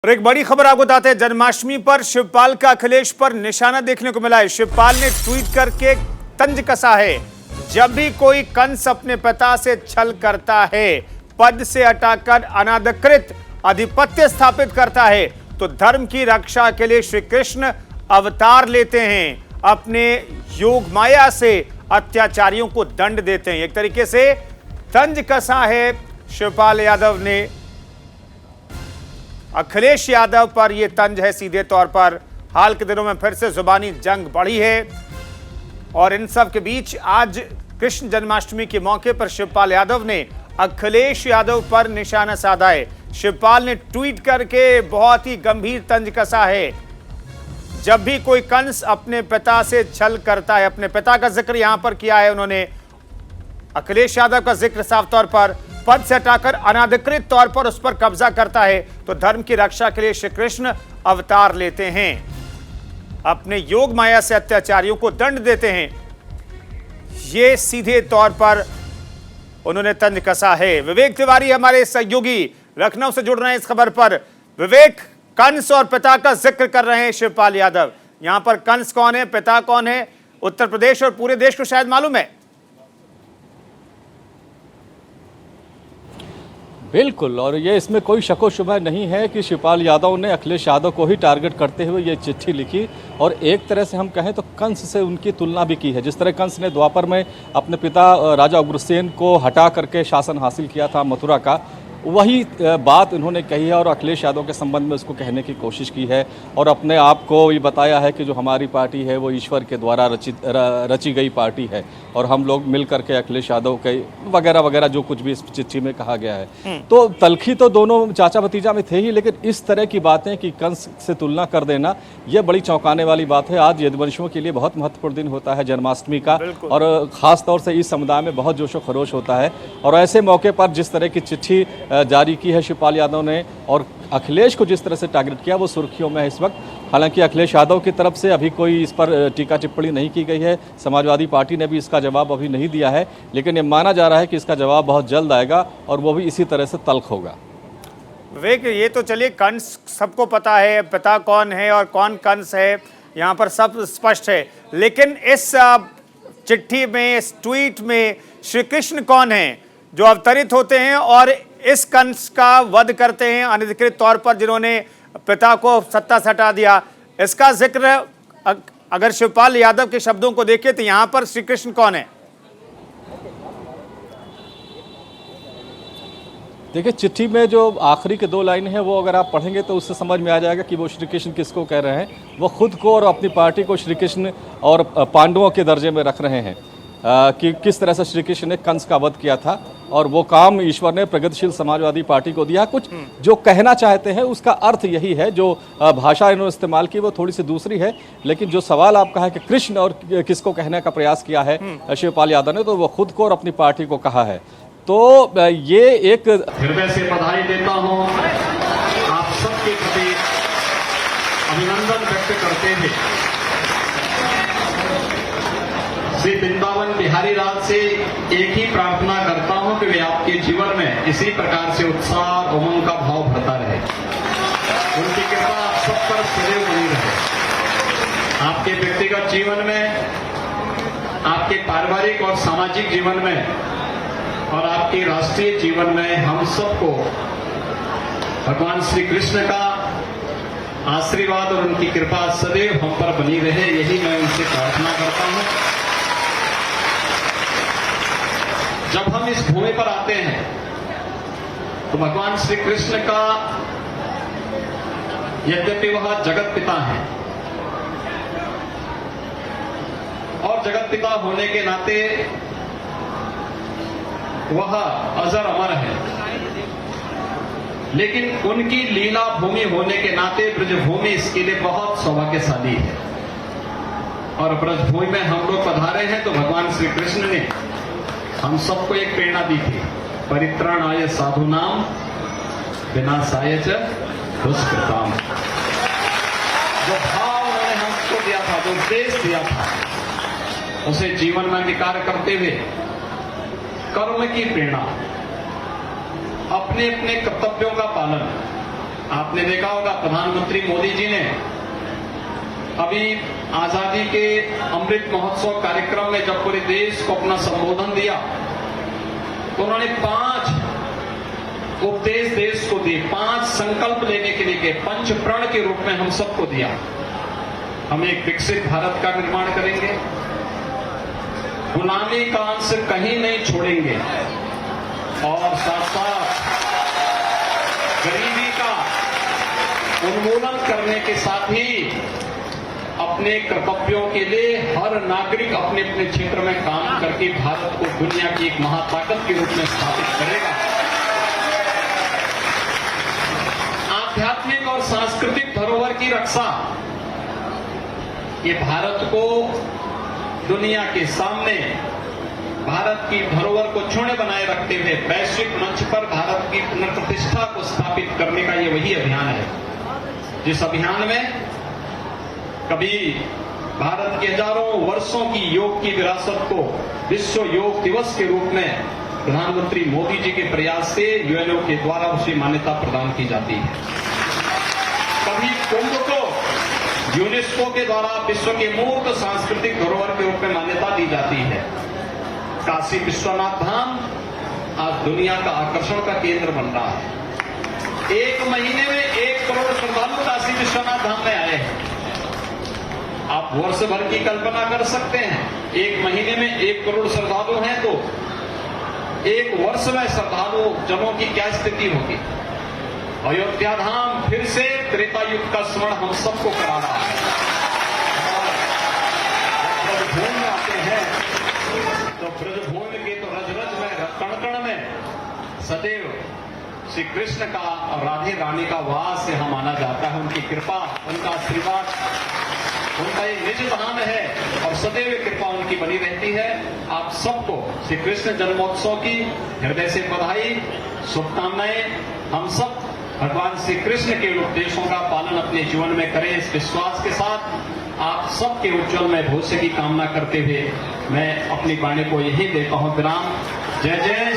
और एक बड़ी खबर आपको बताते हैं, जन्माष्टमी पर शिवपाल का अखिलेश पर निशाना देखने को मिला है। शिवपाल ने ट्वीट करके तंज कसा है, जब भी कोई कंस अपने पिता से छल करता है, पद से हटाकर अनाधिकृत आधिपत्य स्थापित करता है, तो धर्म की रक्षा के लिए श्री कृष्ण अवतार लेते हैं, अपने योग माया से अत्याचारियों को दंड देते हैं। एक तरीके से तंज कसा है शिवपाल यादव ने। अखिलेश यादव पर यह तंज है सीधे तौर पर। हाल के दिनों में फिर से जुबानी जंग बढ़ी है और इन सब के बीच आज कृष्ण जन्माष्टमी के मौके पर शिवपाल यादव ने अखिलेश यादव पर निशाना साधा है। शिवपाल ने ट्वीट करके बहुत ही गंभीर तंज कसा है, जब भी कोई कंस अपने पिता से छल करता है। अपने पिता का जिक्र यहां पर किया है उन्होंने, अखिलेश यादव का जिक्र साफ तौर पर, पद से हटाकर अनाधिकृत तौर पर उस पर कब्जा करता है, तो धर्म की रक्षा के लिए श्री कृष्ण अवतार लेते हैं, अपने योग माया से अत्याचारियों को दंड देते हैं। ये सीधे तौर पर उन्होंने तंज कसा है। विवेक तिवारी हमारे सहयोगी लखनऊ से जुड़ रहे हैं इस खबर पर। विवेक, कंस और पिता का जिक्र कर रहे हैं शिवपाल यादव, यहां पर कंस कौन है, पिता कौन है, उत्तर प्रदेश और पूरे देश को शायद मालूम है। बिल्कुल, और ये इसमें कोई शको शुबा नहीं है कि शिवपाल यादव ने अखिलेश यादव को ही टारगेट करते हुए ये चिट्ठी लिखी और एक तरह से हम कहें तो कंस से उनकी तुलना भी की है। जिस तरह कंस ने द्वापर में अपने पिता राजा उग्रसेन को हटा करके शासन हासिल किया था मथुरा का, वही बात उन्होंने कही है और अखिलेश यादव के संबंध में उसको कहने की कोशिश की है और अपने आप को ये बताया है कि जो हमारी पार्टी है वो ईश्वर के द्वारा रची गई पार्टी है और हम लोग मिल करके अखिलेश यादव के वगैरह वगैरह जो कुछ भी इस चिट्ठी में कहा गया है। तो तलखी तो दोनों चाचा भतीजा में थे ही, लेकिन इस तरह की बातें कि कंस से तुलना कर देना ये बड़ी चौंकाने वाली बात है। आज यदुवंशियों के लिए बहुत महत्वपूर्ण दिन होता है जन्माष्टमी का और ख़ास तौर से इस समुदाय में बहुत जोशो खरोश होता है और ऐसे मौके पर जिस तरह की चिट्ठी जारी की है शिवपाल यादव ने और अखिलेश को जिस तरह से टारगेट किया वो सुर्खियों में है इस वक्त। हालांकि अखिलेश यादव की तरफ से अभी कोई इस पर टीका टिप्पणी नहीं की गई है, समाजवादी पार्टी ने भी इसका जवाब अभी नहीं दिया है, लेकिन ये माना जा रहा है कि इसका जवाब बहुत जल्द आएगा और वो भी इसी तरह से तल्ख होगा। विवेक, ये तो चलिए कंस सबको पता है, पिता कौन है और कौन कंस है, यहाँ पर सब स्पष्ट है, लेकिन इस चिट्ठी में, इस ट्वीट में श्री कृष्ण कौन है जो अवतरित होते हैं और इस कंस का वध करते हैं अनधिकृत तौर पर, जिन्होंने पिता को सत्ता से हटा दिया। इसका जिक्र अगर शिवपाल यादव के शब्दों को देखें तो यहां पर श्री कृष्ण कौन है? देखिए, चिट्ठी में जो आखिरी के 2 लाइन है वो अगर आप पढ़ेंगे तो उससे समझ में आ जाएगा कि वो श्री कृष्ण किसको कह रहे हैं। वो खुद को और अपनी पार्टी को श्री कृष्ण और पांडवों के दर्जे में रख रहे हैं कि किस तरह से श्री कृष्ण ने कंस का वध किया था और वो काम ईश्वर ने प्रगतिशील समाजवादी पार्टी को दिया। कुछ जो कहना चाहते हैं उसका अर्थ यही है, जो भाषा इन्होंने इस्तेमाल की वो थोड़ी सी दूसरी है, लेकिन जो सवाल आपका है कि कृष्ण और किसको कहने का प्रयास किया है शिवपाल यादव ने, तो वो खुद को और अपनी पार्टी को कहा है। तो ये एक हृदय से बधाई देता हूँ, आप सबके प्रति अभिनंदन व्यक्त करते हैं। श्री वृंदावन बिहारी लाल से एक ही प्रार्थना करता हूं कि वे आपके जीवन में इसी प्रकार से उत्साह उमंग का भाव भरता रहे, उनकी कृपा आप सब पर सदैव बनी रहे। आपके व्यक्तिगत जीवन में, आपके पारिवारिक और सामाजिक जीवन में और आपके राष्ट्रीय जीवन में हम सबको भगवान श्री कृष्ण का आशीर्वाद और उनकी कृपा सदैव हम पर बनी रहे, यही मैं उनसे प्रार्थना करता हूं। जब हम इस भूमि पर आते हैं तो भगवान श्री कृष्ण का, यद्यपि वह जगत पिता हैं और जगत पिता होने के नाते वह अजर अमर है, लेकिन उनकी लीला भूमि होने के नाते ब्रजभूमि इसके लिए बहुत सौभाग्यशाली है और ब्रजभूमि में हम लोग पधारे हैं तो भगवान श्री कृष्ण ने हम सबको एक प्रेरणा दी थी, परित्राणाय साधूनाम विनाशाय च दुष्कृताम। जो भाव उन्होंने हमको दिया था, जो उपदेश दिया था, उसे जीवन में विकार करते हुए कर्म की प्रेरणा, अपने अपने कर्तव्यों का पालन, आपने देखा होगा प्रधानमंत्री मोदी जी ने अभी आजादी के अमृत महोत्सव कार्यक्रम में जब पूरे देश को अपना संबोधन दिया तो उन्होंने 5 उपदेश देश को दिए, 5 संकल्प लेने के लिए, 5 प्रण के रूप में हम सबको दिया। हम एक विकसित भारत का निर्माण करेंगे, गुलामी का अंश कहीं नहीं छोड़ेंगे और साथ साथ गरीबी का उन्मूलन करने के साथ ही अपने कर्तव्यों के लिए हर नागरिक अपने अपने क्षेत्र में काम करके भारत को दुनिया की एक महाताकत के रूप में स्थापित करेगा। आध्यात्मिक और सांस्कृतिक धरोहर की रक्षा, ये भारत को दुनिया के सामने भारत की धरोहर को क्षुण्ण बनाए रखते हुए वैश्विक मंच पर भारत की पुनर्प्रतिष्ठा को स्थापित करने का ये वही अभियान है जिस अभियान में कभी भारत के हजारों वर्षों की योग की विरासत को विश्व योग दिवस के रूप में प्रधानमंत्री मोदी जी के प्रयास से यूएनओ के द्वारा उसे मान्यता प्रदान की जाती है। कभी कुंभ को यूनेस्को के द्वारा विश्व के मूर्त सांस्कृतिक धरोहर के रूप में मान्यता दी जाती है। काशी विश्वनाथ धाम आज दुनिया का आकर्षण का केंद्र बन रहा है। 1 महीने में 1 करोड़ श्रद्धालु काशी विश्वनाथ धाम में आए हैं। आप वर्ष भर की कल्पना कर सकते हैं, 1 महीने में 1 करोड़ श्रद्धालु हैं तो 1 वर्ष में श्रद्धालु जनों की क्या स्थिति होगी। अयोध्या धाम फिर से त्रेता युग का स्मरण हम सबको करा रहा है। ब्रजभूमि में आते हैं तो ब्रजभूमि के तो रज रज में कण कण में सदैव श्री कृष्ण का और राधे रानी का वास यहाँ माना जाता है। उनकी कृपा, उनका आशीर्वाद, उनका एक निज धाम है और सदैव कृपा उनकी बनी रहती है। आप सबको श्री कृष्ण जन्मोत्सव की हृदय से बधाई, शुभकामनाएं। हम सब भगवान श्री कृष्ण के उपदेशों का पालन अपने जीवन में करें, इस विश्वास के साथ आप सबके उज्जवल में भविष्य की कामना करते हुए मैं अपनी वाणी को यही देता हूं विराम। जय जय